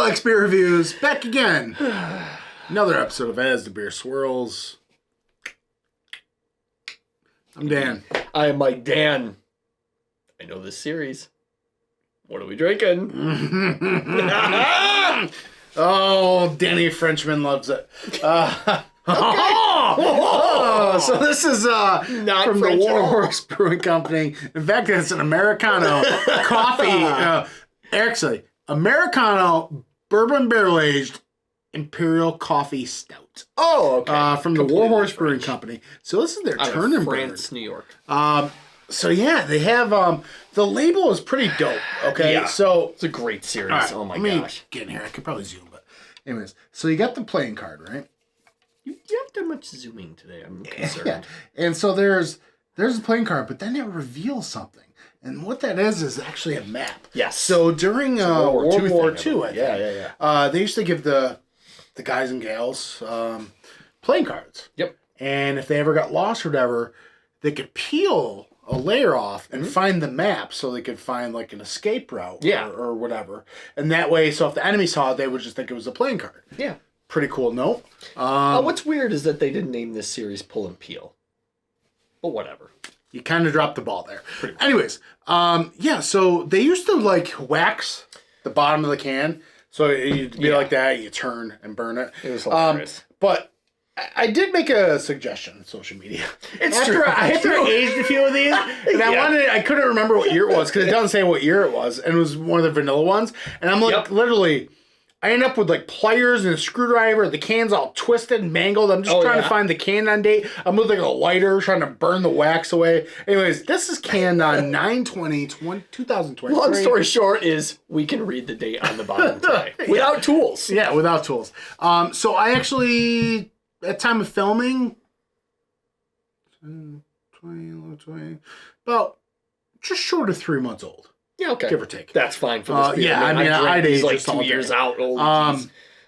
Alex Beer Reviews, back again. Another episode of As the Beer Swirls. I'm Dan. I am Mike Dan. I know this series. What are we drinking? Oh, Danny Frenchman loves it. So this is Not from French the at War all. Horse Brewing Company. In fact, it's an Americano coffee. Actually, Americano bourbon barrel-aged Imperial Coffee Stout. Oh, okay. From the War Horse Brewing Company. So this is their Out of turn and France, New York. So yeah, they have the label is pretty dope. Okay, Yeah. so It's a great series. all right, Oh my let me gosh. get in here. I could probably zoom, but anyways, so you got the playing card, right? You haven't done much zooming today. I'm concerned. Yeah, and so there's a playing card, but then it reveals something, and what that is actually a map. Yes. So during World War II, I think, Yeah. they used to give the guys and gals playing cards. Yep. And if they ever got lost or whatever, they could peel a layer off and find the map so they could find like an escape route or whatever. And that way, so if the enemy saw it, they would just think it was a playing card. Yeah. Pretty cool note. What's weird is that they didn't name this series Pull and Peel. But whatever. You kind of dropped the ball there. Anyways, so they used to like wax the bottom of the can. So it'd be like that, you turn and burn it. It was hilarious. But I did make a suggestion on social media. It's true. After I aged a few of these, and I couldn't remember what year it was because it doesn't say what year it was, and it was one of the vanilla ones. And I'm like, literally, I end up with like pliers and a screwdriver. The can's all twisted and mangled. I'm just trying to find the can on date. I'm with like a lighter trying to burn the wax away. Anyways, this is canned on 9/20/2023. Long story short is we can read the date on the bottom today. Without tools. Yeah, without tools. So I actually, at time of filming, 20, about just short of 3 months old. Yeah, okay. Give or take. That's fine for this beer. Yeah, I mean, I'd age like just 2 all years day. out.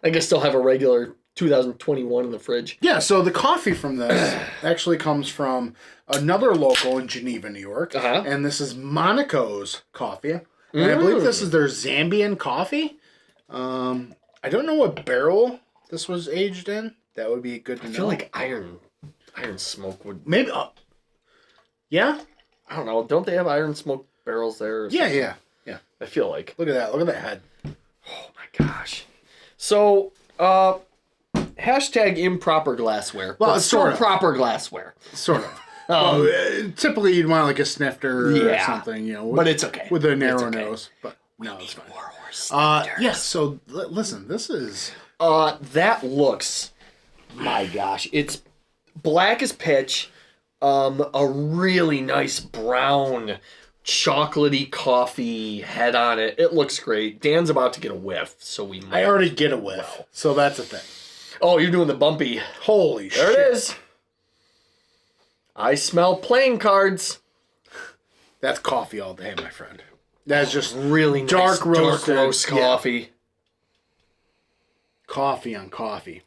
I can still have a regular 2021 in the fridge. Yeah, so the coffee from this actually comes from another local in Geneva, New York. And this is Monaco's coffee. And I believe this is their Zambian coffee. I don't know what barrel this was aged in. That would be good to know. I feel like iron smoke would... Maybe, yeah? I don't know. Don't they have iron smoke barrels there? Or Yeah. I feel like. Look at that. Look at that head. Oh my gosh. So, hashtag improper glassware. Well, but it's still sort of. proper glassware. Sort of. Typically, you'd want like a snifter or something, but it's okay. With a narrow nose. But no, it's fine. War Horse. Yes, so listen, this is... That looks... My gosh. It's black as pitch. A really nice brown... chocolatey coffee head on it. It looks great. Dan's about to get a whiff, so we might... I already get a whiff, so that's a thing. Oh, you're doing the bumpy. Holy shit. There it is. I smell playing cards. That's coffee all day, my friend. That's just Really nice dark roast coffee. Coffee on coffee.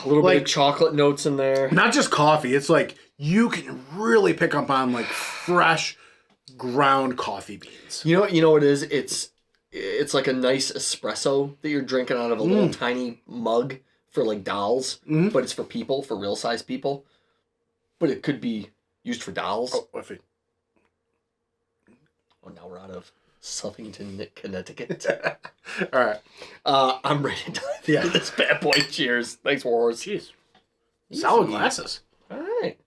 A little bit of chocolate notes in there. Not just coffee. It's like you can really pick up on like fresh ground coffee beans. You know what it is? It's like a nice espresso that you're drinking out of a little tiny mug for like dolls, but it's for people, for real size people. But it could be used for dolls. Oh, Now we're out of Southington, Connecticut. All right. I'm ready to dive into this bad boy. Cheers. Thanks, War Horse. Jeez. Solid glasses. All right.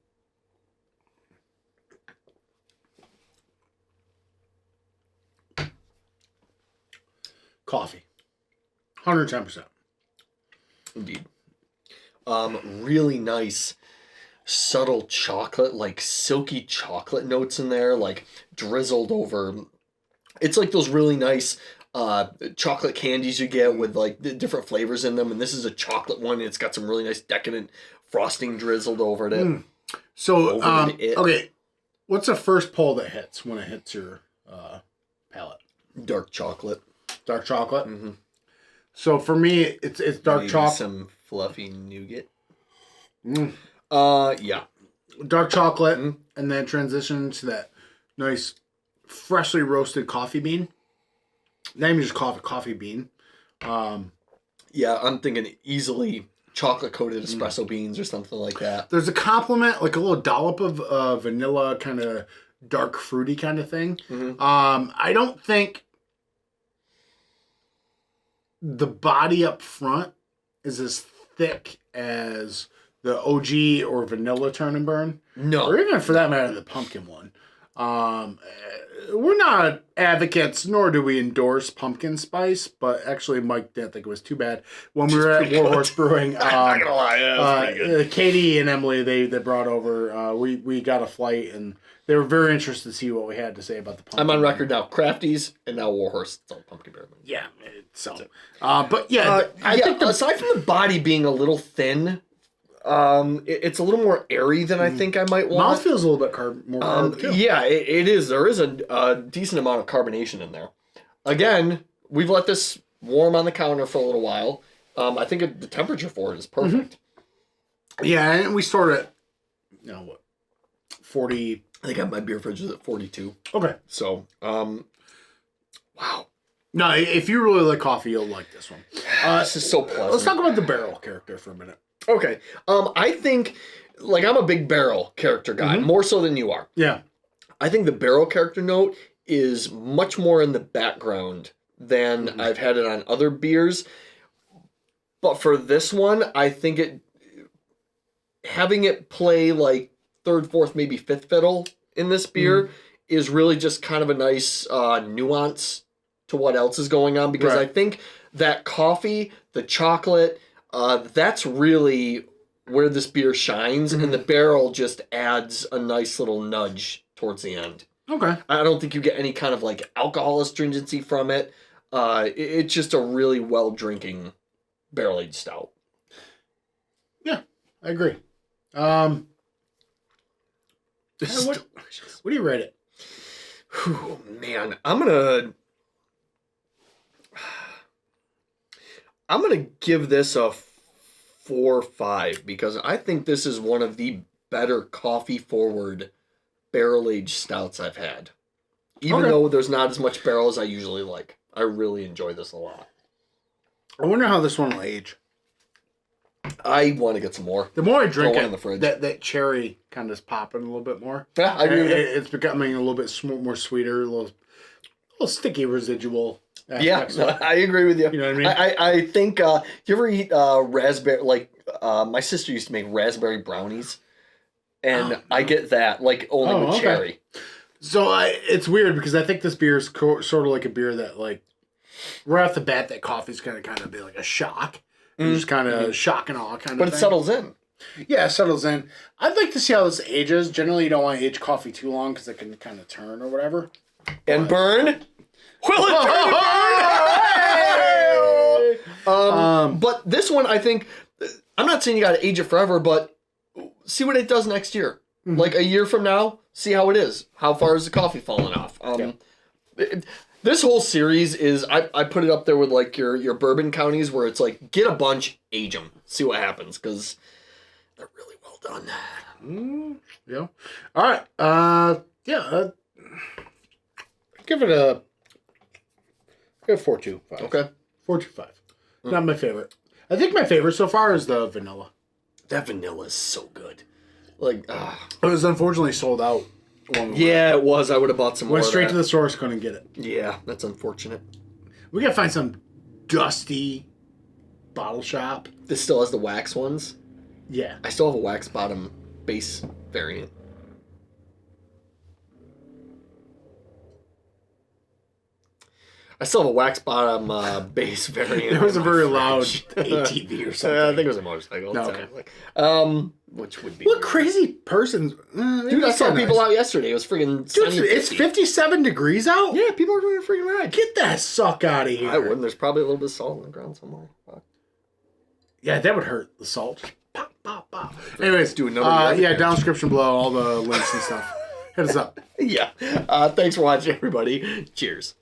Coffee. 110%. Indeed. Really nice, subtle chocolate, like silky chocolate notes in there, like drizzled over. It's like those really nice chocolate candies you get with like the different flavors in them, and this is a chocolate one. And it's got some really nice decadent frosting drizzled over it. So, okay, what's the first pull that hits when it hits your palate? Dark chocolate. Dark chocolate? Mm-hmm. So for me, it's dark chocolate. Some fluffy nougat. Yeah. Dark chocolate, and then transition to that nice, freshly roasted coffee bean. Not even just coffee bean. Yeah, I'm thinking easily chocolate-coated espresso beans or something like that. There's a complement, like a little dollop of vanilla, kind of dark fruity kind of thing. Mm-hmm. I don't think the body up front is as thick as the OG or vanilla turn and burn. No. Or even for that matter, the pumpkin one. We're not advocates, nor do we endorse pumpkin spice, but actually Mike didn't think it was too bad. When we were at War Horse Brewing, I'm not gonna lie, Katie and Emily, they brought over, we got a flight, and they were very interested to see what we had to say about the pumpkin. I'm on record now, Crafties, and now War Horse, it's all pumpkin beer. Yeah, but yeah, I think aside from the body being a little thin, it's a little more airy than I think I might want. Mouth feels a little bit more carb too. Yeah, it is. There is a decent amount of carbonation in there. Again, we've let this warm on the counter for a little while. I think the temperature for it is perfect. Mm-hmm. Yeah, and we stored it, 40... I think my beer fridge is at 42. Okay. So, wow. No, if you really like coffee, you'll like this one. This is so pleasant. Let's talk about the barrel character for a minute. Okay. I think, I'm a big barrel character guy, more so than you are. Yeah. I think the barrel character note is much more in the background than I've had it on other beers. But for this one, I think having it play like third, fourth, maybe fifth fiddle in this beer is really just kind of a nice nuance to what else is going on, because I think that coffee, the chocolate, that's really where this beer shines, and the barrel just adds a nice little nudge towards the end. Okay. I don't think you get any kind of like alcohol astringency from it. It's just a really well drinking barrel-aged stout. Yeah, I agree. What do you rate it? Whew, man, I'm gonna give this a 4-5 because I think this is one of the better coffee forward barrel aged stouts I've had. Even though there's not as much barrel as I usually like. I really enjoy this a lot. I wonder how this one will age. I want to get some more. The more I drink in the fridge. that cherry kind of is popping a little bit more. Yeah, I agree with you. It's becoming a little bit more sweeter, a little sticky residual. Yeah, I agree with you. You know what I mean? I think, you ever eat raspberry, my sister used to make raspberry brownies, and I get that, only with cherry. So it's weird because I think this beer is sort of like a beer that, right off the bat, that coffee's going to kind of be like a shock. Just kind of shock and awe kind of But thing. it settles in. Yeah, it settles in. I'd like to see how this ages. Generally, you don't want to age coffee too long because it can kind of turn or whatever. And burn? Will it turn? But this one, I think, I'm not saying you got to age it forever, but see what it does next year. Like a year from now, see how it is. How far is the coffee falling off? This whole series is, I put it up there with your bourbon counties where it's get a bunch, age them, see what happens, because they're really well done. Yeah. All right. Give it a 4.25. Okay. 4.25. Not my favorite. I think my favorite so far is the vanilla. That vanilla is so good. It was unfortunately sold out. Yeah, it was. I would have bought some more. Went straight to the source, couldn't get it. Yeah, that's unfortunate. We gotta find some dusty bottle shop. This still has the wax ones? Yeah. I still have a wax bottom base variant. I still have a wax bottom base variant. There was a very loud ATV or something. I think it was a motorcycle. No, okay. Which would be what crazy person? Dude, I saw people out yesterday. It was friggin' Dude, it's 57 degrees out? Yeah, people are doing a freaking ride. Get that suck out of here. I wouldn't. There's probably a little bit of salt on the ground somewhere. Fuck. Yeah, that would hurt. The salt. Pop, pop, pop. Anyways, do another down description below, all the links and stuff. Hit us up. Yeah. Thanks for watching, everybody. Cheers.